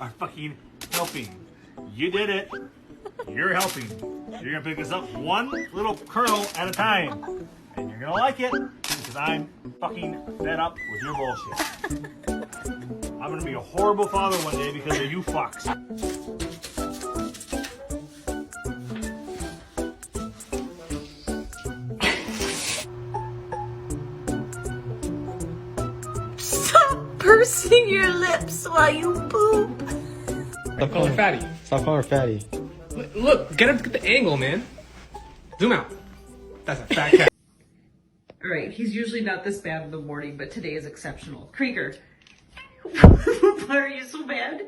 Are fucking helping. You did it. You're helping. You're gonna pick this up one little kernel at a time. And you're gonna like it because I'm fucking fed up with your bullshit. I'm gonna be a horrible father one day because of you fucks. Stop pursing your lips while you poop. Stop calling her fatty. Stop calling her fatty. Look, get the angle, man. Zoom out. That's a fat cat. Alright, he's usually not this bad in the morning, but today is exceptional. Krieger, why are you so bad?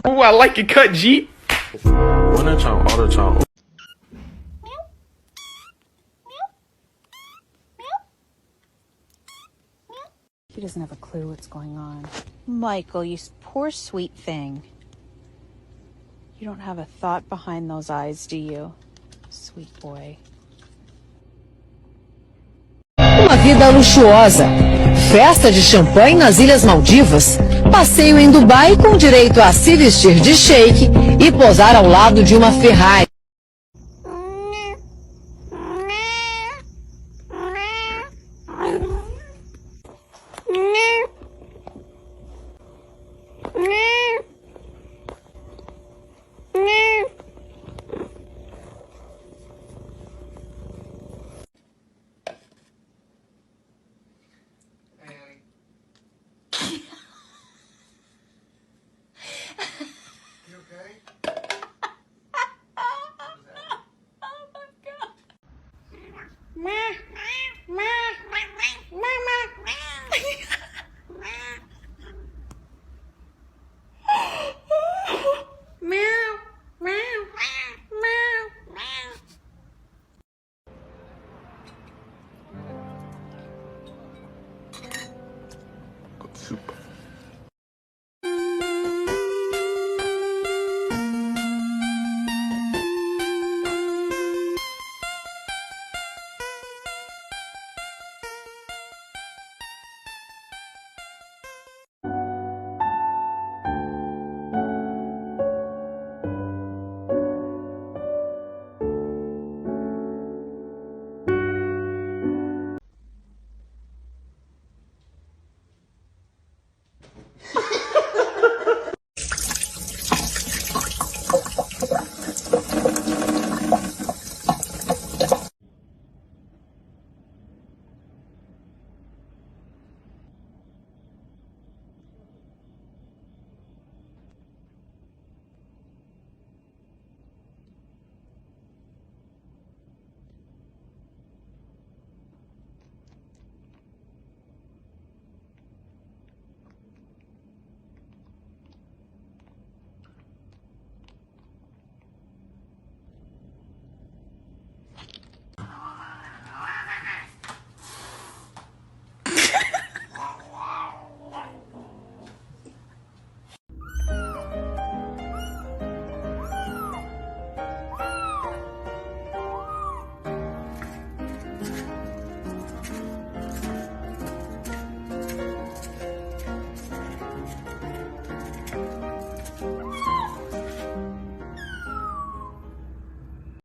Ooh, I like your cut, G. He doesn't have a clue what's going on. Michael, you poor sweet thing. You don't have a thought behind those eyes, do you? Sweet boy. Uma vida luxuosa, festa de champanhe nas Ilhas Maldivas, passeio em Dubai com direito a se vestir de sheik e posar ao lado de uma Ferrari.